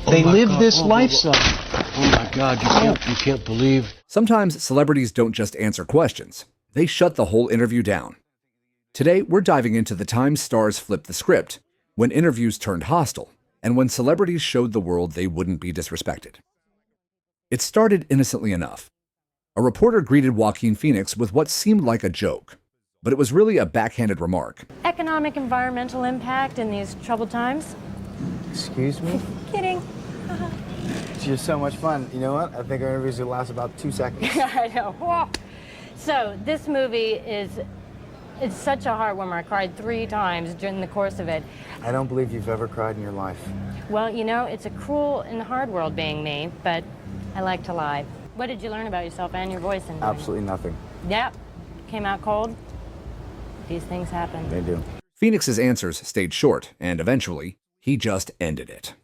They live this lifestyle. Oh my God, you can't believe. Sometimes celebrities don't just answer questions. They shut the whole interview down. Today, we're diving into the time stars flipped the script, when interviews turned hostile, and when celebrities showed the world they wouldn't be disrespected. It started innocently enough. A reporter greeted Joaquin Phoenix with what seemed like a joke, but it was really a backhanded remark. Economic environmental impact in these troubled times? Excuse me? Kidding. It's just so much fun. You know what? I think our interviews will last about 2 seconds. I know. Whoa. So this movie it's such a heartwarmer. I cried 3 times during the course of it. I don't believe you've ever cried in your life. Well, you know, it's a cruel and hard world being me, but I like to lie. What did you learn about yourself and your voice? Absolutely nothing. Yep. Came out cold. These things happen. They do. Phoenix's answers stayed short, and eventually, he just ended it.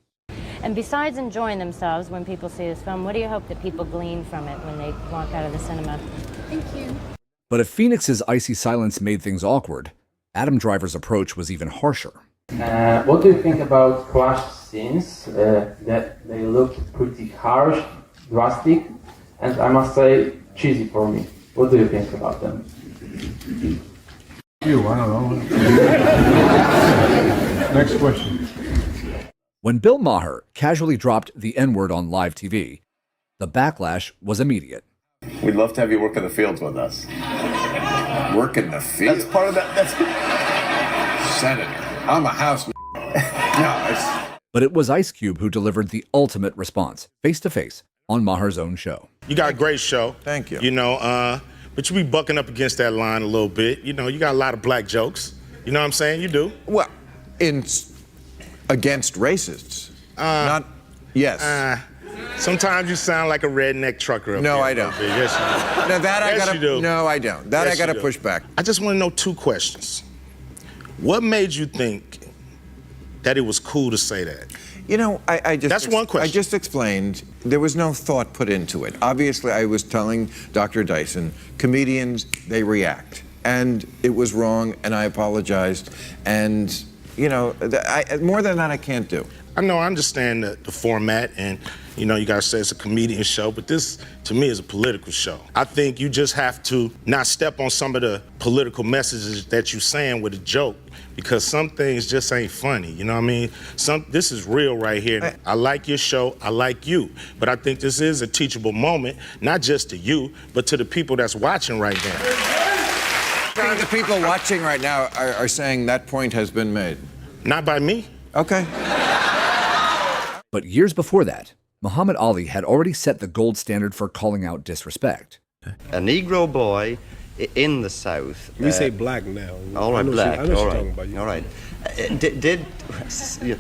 And besides enjoying themselves when people see this film, what do you hope that people glean from it when they walk out of the cinema? Thank you. But if Phoenix's icy silence made things awkward, Adam Driver's approach was even harsher. What do you think about clash scenes? That they look pretty harsh, drastic, and I must say, cheesy for me. What do you think about them? I don't know. Next question. When Bill Maher casually dropped the N-word on live TV, the backlash was immediate. We'd love to have you work in the fields with us. Work in the field? That's part of that. That's Senator. I'm a house. no. But it was Ice Cube who delivered the ultimate response, face-to-face, on Maher's own show. You got a great show. Thank you. You know, but you be bucking up against that line a little bit. You know, you got a lot of black jokes. You know what I'm saying? You do. Well, against racists. Not. Yes. Sometimes you sound like a redneck trucker. Up No, here I don't. Yes, you do. Now that Yes, I gotta. you do. No, I don't. That Yes, I gotta you do. push back. I just want to know 2 questions. What made you think that it was cool to say that? You know, I just... That's one question. I just explained there was no thought put into it. Obviously, I was telling Dr. Dyson, comedians, they react. And it was wrong, and I apologized. And, you know, more than that, I can't do. I know, I understand the format, and, you know, you gotta say it's a comedian show, but this, to me, is a political show. I think you just have to not step on some of the political messages that you're saying with a joke, because some things just ain't funny, you know what I mean? This is real right here. I like your show, I like you, but I think this is a teachable moment, not just to you, but to the people that's watching right now. I think the people watching right now are saying that point has been made. Not by me. Okay. But years before that, Muhammad Ali had already set the gold standard for calling out disrespect. A Negro boy in the South. We say black now. All right, black. I know all what right. you're talking about. All right.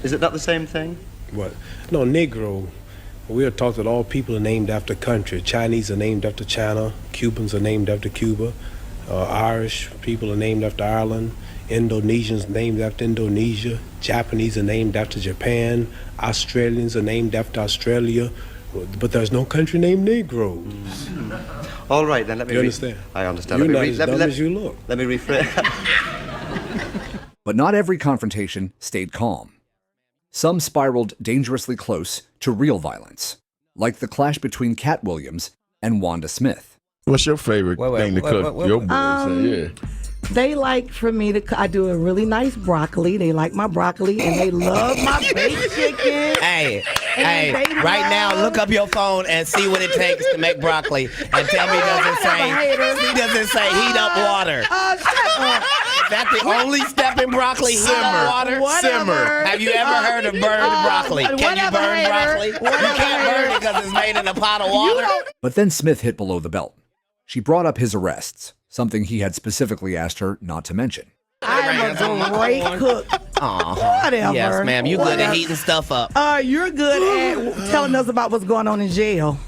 Is it not the same thing? What? No, Negro. We are taught that all people are named after country. Chinese are named after China. Cubans are named after Cuba. Irish people are named after Ireland. Indonesians named after Indonesia. Japanese are named after Japan. Australians are named after Australia. But there's no country named Negro. All right, then let me... You understand? I understand. You're not as dumb as you look. Let me rephrase. But not every confrontation stayed calm. Some spiraled dangerously close to real violence, like the clash between Cat Williams and Wanda Smith. What's your favorite thing to cook? Your boys say, yeah. They like for me to, I do a really nice broccoli. They like my broccoli, and they love my baked chicken. Hey, right now, look up your phone and see what it takes to make broccoli, and tell me, does it say heat up water? Shut up. Is that the only step in broccoli? Heat up water? Simmer. Have you ever heard of burned broccoli? Can you burn broccoli? You can't burn it because it's made in a pot of water. But then Smith hit below the belt. She brought up his arrests, something he had specifically asked her not to mention. I'm a great cook. Whatever. Yes, ma'am. You're good at heating stuff up. You're good at telling us about what's going on in jail.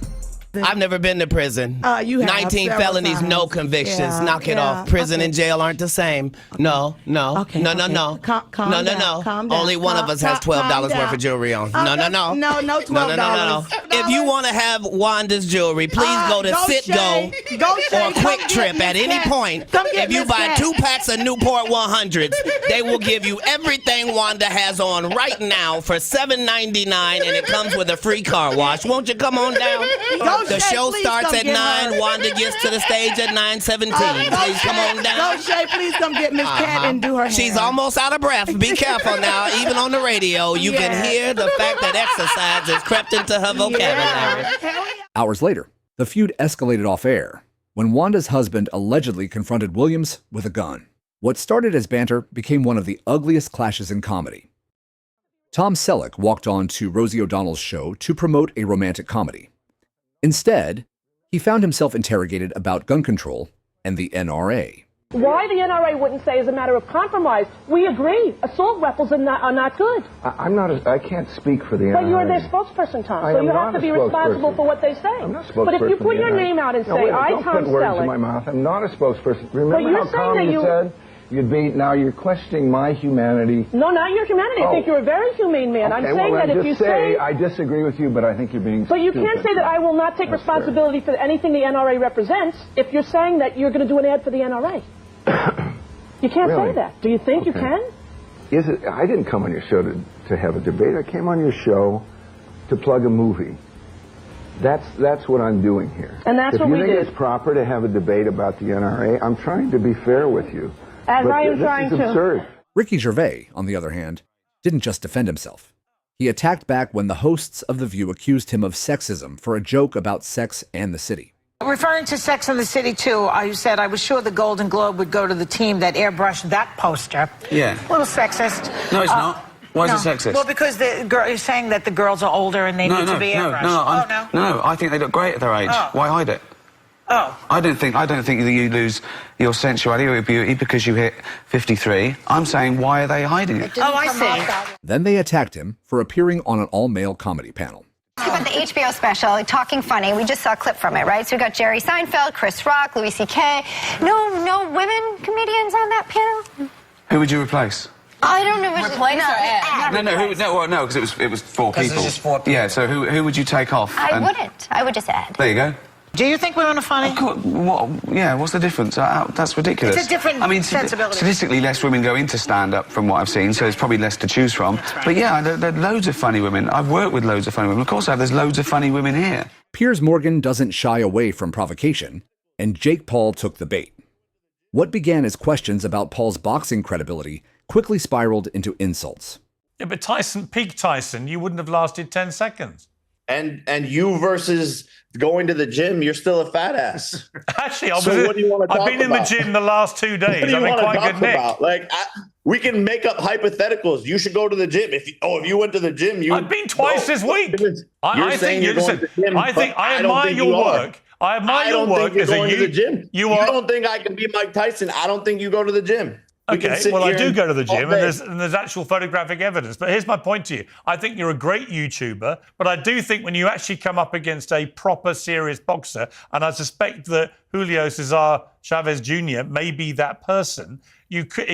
I've never been to prison. You have 19 several felonies, times. no convictions. Yeah, Knock it yeah. off. Prison Okay. and jail aren't the same. No. Okay, No. Calm No. down. Calm down. Only one of us has $12 worth of jewelry on. No. No, $12. No. If you want to have Wanda's jewelry, please go to Citgo or Quick Trip at any point. If you buy 2 packs of Newport 100s, they will give you everything Wanda has on right now for $7.99, and it comes with a free car wash. Won't you come on down? The show starts at 9. Wanda gets to the stage at 9:17. Please come on down. Go, Shay, please come get Miss Cat and do her hair. She's almost out of breath. Be careful now. Even on the radio, you can hear the fact that exercise has crept into her vocabulary. Hours later, the feud escalated off air when Wanda's husband allegedly confronted Williams with a gun. What started as banter became one of the ugliest clashes in comedy. Tom Selleck walked on to Rosie O'Donnell's show to promote a romantic comedy. Instead, he found himself interrogated about gun control and the NRA. Why the NRA wouldn't say as a matter of compromise, we agree, assault rifles are not good. I can't speak for the NRA. But you're their spokesperson, Tom, so you have to be responsible for what they say. I'm not a spokesperson. But if you put your name out and say, don't put words in my mouth. I'm not a spokesperson. Remember how calm you said you'd be? Now you're questioning my humanity. No, not your humanity. I think you're a very humane man. Okay, I'm saying that if you say... I disagree with you, but I think you're being But you stupid. can't say that I will not take responsibility for anything the NRA represents if you're saying that you're going to do an ad for the NRA. You can't say that. Do you think you can? I didn't come on your show to have a debate. I came on your show to plug a movie. That's what I'm doing here. And that's what we did. If you think it's proper to have a debate about the NRA, I'm trying to be fair with you. As I am trying to. This is absurd. Ricky Gervais, on the other hand, didn't just defend himself. He attacked back when the hosts of The View accused him of sexism for a joke about sex and the city. Referring to Sex and the City, too, you said, I was sure the Golden Globe would go to the team that airbrushed that poster. Yeah. A little sexist. No, it's not. Why is it sexist? Well, because you're saying that the girls are older and they need to be airbrushed. No, I think they look great at their age. Oh. Why hide it? Oh. I don't think that you lose your sensuality or your beauty because you hit 53. I'm saying, why are they hiding it? Oh, I see. Then they attacked him for appearing on an all-male comedy panel. About the HBO special, Talking Funny, we just saw a clip from it, right? So we got Jerry Seinfeld, Chris Rock, Louis C.K. No women comedians on that panel? Who would you replace? I don't know. No, because it was 4 people. It's just 4 people. Yeah, so who would you take off? I wouldn't. I would just add. There you go. Do you think women are funny? What's the difference? That's ridiculous. It's a different sensibility. Statistically, less women go into stand-up from what I've seen, so there's probably less to choose from. Right. But yeah, there are loads of funny women. I've worked with loads of funny women. Of course I have. There's loads of funny women here. Piers Morgan doesn't shy away from provocation, and Jake Paul took the bait. What began as questions about Paul's boxing credibility quickly spiraled into insults. Yeah, but peak Tyson, you wouldn't have lasted 10 seconds. And you versus going to the gym, you're still a fat ass. Actually, what do you want to talk I've been in the about? gym the last 2 days. What do you I'm in want to quite talk good nick. about? We can make up hypotheticals. You should go to the gym. If you went to the gym, I've been twice this week. I think I admire your work. I admire your work as a the gym. You don't think I can be Mike Tyson? I don't think you go to the gym. Okay, well, I do go to the gym, and there's actual photographic evidence. But here's my point to you. I think you're a great YouTuber, but I do think when you actually come up against a proper, serious boxer, and I suspect that Julio Cesar Chavez Jr. may be that person, it could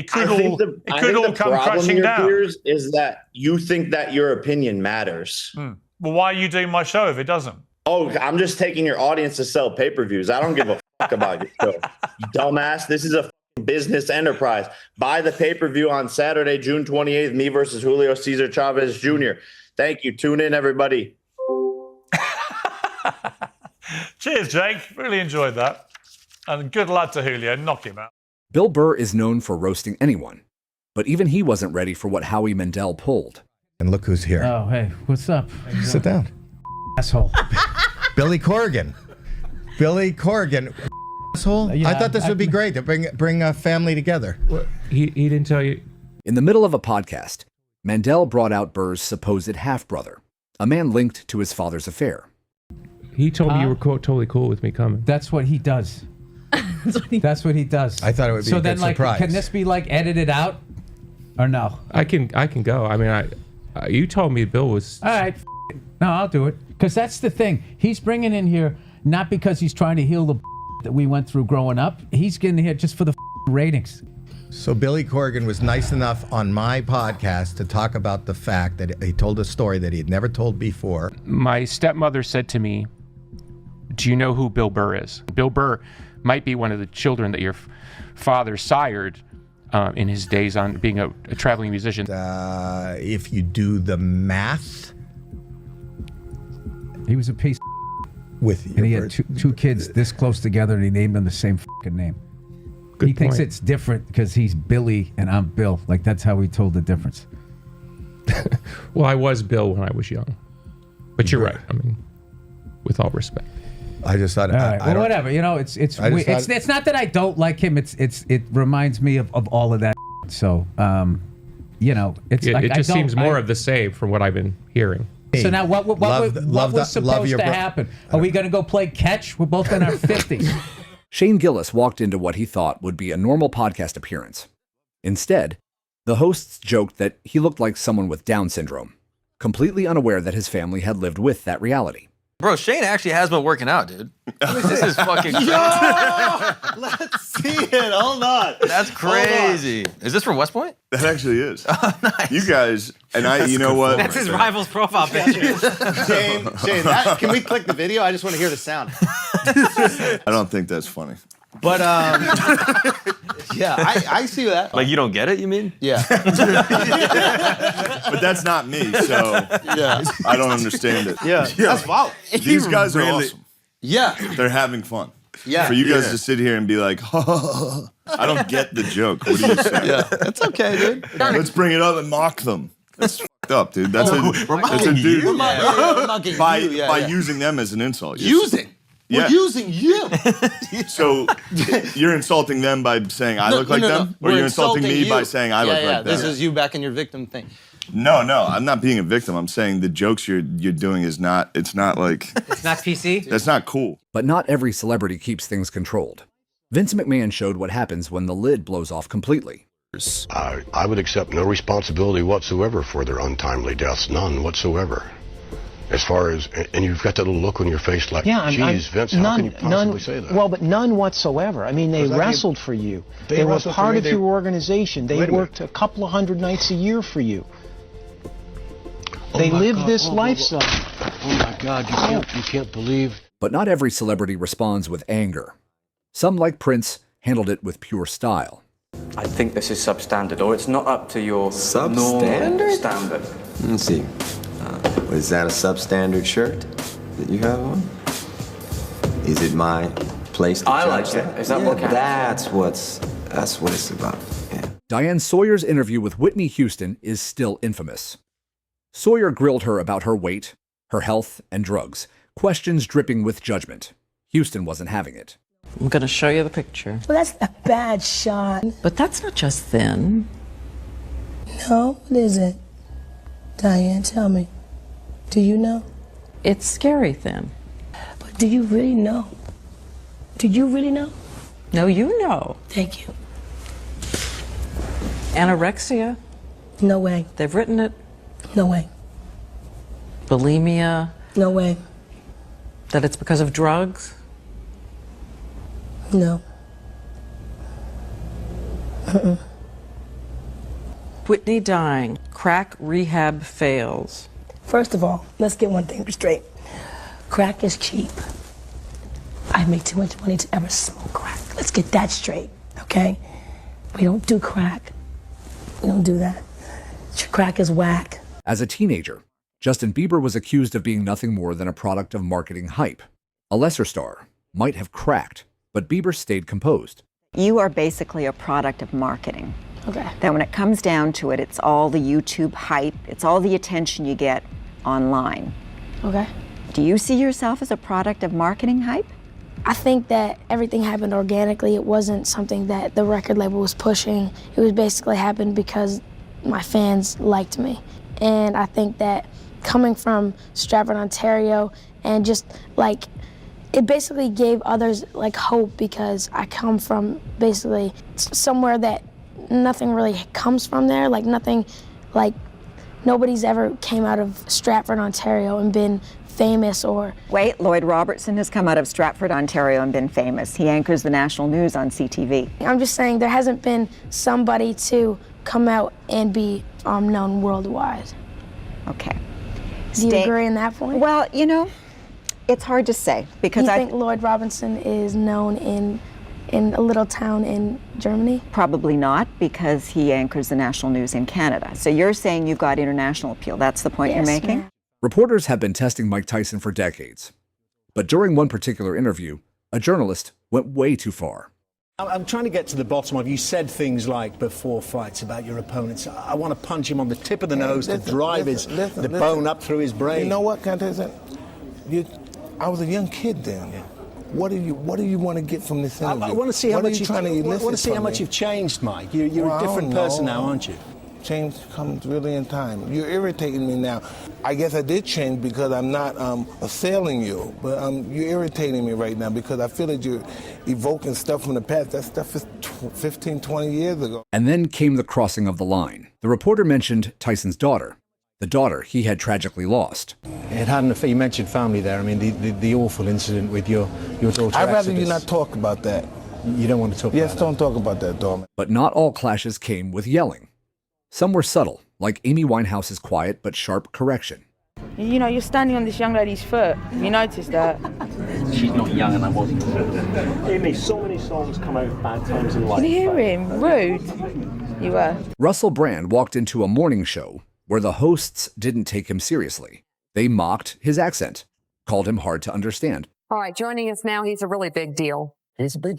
all come crashing down. Piers, is that you think that your opinion matters. Well, why are you doing my show if it doesn't? Oh, I'm just taking your audience to sell pay-per-views. I don't give a fuck about your show. You dumbass. This is a business enterprise. Buy the pay-per-view on Saturday, June 28th, me versus Julio Cesar Chavez Jr. Thank you. Tune in, everybody. Cheers, Jake. Really enjoyed that. And good luck to Julio. Knock him out. Bill Burr is known for roasting anyone, but even he wasn't ready for what Howie Mandel pulled. And look who's here. Oh, hey, what's up? Sit down. Asshole. Billy Corrigan. Asshole. Yeah, I thought this would be great to bring a family together. He didn't tell you. In the middle of a podcast, Mandel brought out Burr's supposed half-brother, a man linked to his father's affair. He told me you were totally cool with me coming. That's what he does. That's what he does. I thought it would be a good surprise. Can this be edited out, or no? I can go. I mean, you told me Bill was. All right, no, I'll do it because that's the thing. He's bringing in here not because he's trying to heal the that we went through growing up. He's getting here just for the ratings. So Billy Corgan was nice enough on my podcast to talk about the fact that he told a story that he had never told before. My stepmother said to me, do you know who Bill Burr is? Bill Burr might be one of the children that your father sired in his days on being a traveling musician. If you do the math, he was a piece with and he had two kids this close together, and he named them the same fucking name. He thinks it's different because he's Billy and I'm Bill. Like, that's how he told the difference. Well, I was Bill when I was young. But you're right. I mean, with all respect. I just thought, well, whatever. You know, it's not that I don't like him. It reminds me of all of that. So, you know, it just seems more of the same from what I've been hearing. So now, what was supposed to happen? Are we going to go play catch? We're both in our 50s. Shane Gillis walked into what he thought would be a normal podcast appearance. Instead, the hosts joked that he looked like someone with Down syndrome, completely unaware that his family had lived with that reality. Bro, Shane actually has been working out, dude. This is fucking crazy. Let's see it. Hold on. That's crazy. Is this from West Point? That actually is. Oh, nice. You guys, and you know what? That's his rival's profile picture. Shane, can we click the video? I just want to hear the sound. I don't think that's funny. But, yeah, I see that. Like, you don't get it, you mean? Yeah. But that's not me, so yeah. I don't understand it. Yeah. That's wow. These guys are awesome. Yeah. They're having fun. Yeah. For you guys to sit here and be like, I don't get the joke. What do you say? Yeah. That's okay, dude. Let's bring it up and mock them. That's fucked up, dude. That's we're mocking dude. We're mocking you. By using them as an insult. Using? Yeah. We're using you. So you're insulting them by saying I look like them? Or you're insulting me by saying I look like them? This is you back in your victim thing. No, I'm not being a victim. I'm saying the jokes you're doing it's not like... It's not PC? That's not cool. But not every celebrity keeps things controlled. Vince McMahon showed what happens when the lid blows off completely. I would accept no responsibility whatsoever for their untimely deaths, none whatsoever. As far as, and you've got that little look on your face like, geez, Vince, how can you possibly say that? Well, but none whatsoever. I mean, they wrestled for you. They were part of your organization. They worked a couple of hundred nights a year for you. They lived this lifestyle. Oh my God, you can't believe. But not every celebrity responds with anger. Some, like Prince, handled it with pure style. I think this is substandard, or it's not up to your normal standard. Let's see. Is that a substandard shirt that you have on? Is it my place to judge that? Is that what counts? That's what it's about. Yeah. Diane Sawyer's interview with Whitney Houston is still infamous. Sawyer grilled her about her weight, her health, and drugs, questions dripping with judgment. Houston wasn't having it. I'm going to show you the picture. Well, that's a bad shot. But that's not just thin. No, what is it? Diane, tell me. Do you know? It's scary thin. But do you really know? Do you really know? No, you know. Thank you. Anorexia. No way. They've written it. No way. Bulimia. No way. That it's because of drugs. No. Whitney dying. Crack rehab fails. First of all, let's get one thing straight. Crack is cheap. I make too much money to ever smoke crack. Let's get that straight, okay? We don't do crack. We don't do that. Crack is whack. As a teenager, Justin Bieber was accused of being nothing more than a product of marketing hype. A lesser star might have cracked, but Bieber stayed composed. You are basically a product of marketing. Okay. That when it comes down to it, it's all the YouTube hype, it's all the attention you get online. Okay. Do you see yourself as a product of marketing hype? I think that everything happened organically. It wasn't something that the record label was pushing. It was basically happened because my fans liked me. And I think that coming from Stratford, Ontario, and just like, it basically gave others like hope because I come from basically somewhere that nothing really comes from there, like nothing, like nobody's ever came out of Stratford, Ontario and been famous or... Wait, Lloyd Robertson has come out of Stratford, Ontario and been famous. He anchors the national news on CTV. I'm just saying there hasn't been somebody to come out and be known worldwide. Okay. Do you agree on that point? Well, you know, it's hard to say because I think Lloyd Robinson is known in a little town in Germany? Probably not, because he anchors the national news in Canada. So you're saying you've got international appeal. That's the point you're making? Ma'am. Reporters have been testing Mike Tyson for decades. But during one particular interview, a journalist went way too far. I'm trying to get to the bottom of, you said things like before fights about your opponents. I want to punch him on the tip of the nose to drive the bone up through his brain. You know what, can I tell you something? I was a young kid then. Yeah. What do you want to get from this interview? I want to see how much you've you've changed, Mike. You're a different person now, aren't you? Change comes really in time. You're irritating me now. I guess I did change because I'm not assailing you, but you're irritating me right now because I feel that you're evoking stuff from the past. That stuff is 15, 20 years ago. And then came the crossing of the line. The reporter mentioned Tyson's daughter, the daughter he had tragically lost. It had an effect. You mentioned family there. I mean, the awful incident with your daughter. I'd rather you not talk about that. You don't want to talk about that? Yes, don't talk about that, Dorman. But not all clashes came with yelling. Some were subtle, like Amy Winehouse's quiet but sharp correction. You know, you're standing on this young lady's foot. You noticed that? She's not young and I wasn't. Amy, so many songs come out of bad times in life. Can you hear him? Rude. You were. Russell Brand walked into a morning show where the hosts didn't take him seriously. They mocked his accent, called him hard to understand. All right, joining us now, he's a really big deal.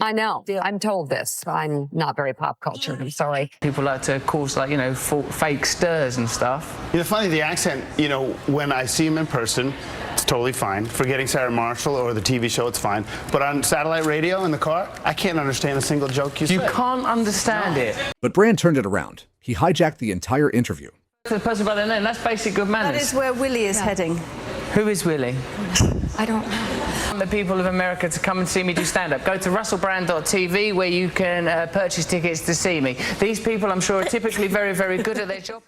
I know. I'm told this. I'm not very pop culture. I'm sorry. People like to cause, like, you know, fake stirs and stuff. You know, funny, the accent, you know, when I see him in person, it's totally fine. Forgetting Sarah Marshall or the TV show, it's fine. But on satellite radio in the car, I can't understand a single joke you say. You can't understand it. But Brand turned it around. He hijacked the entire interview. For the person by their name, that's basic good manners. That is where Willie is heading. Who is Willie? I don't know. I want the people of America to come and see me do stand-up. Go to russellbrand.tv where you can purchase tickets to see me. These people, I'm sure, are typically very, very good at their job.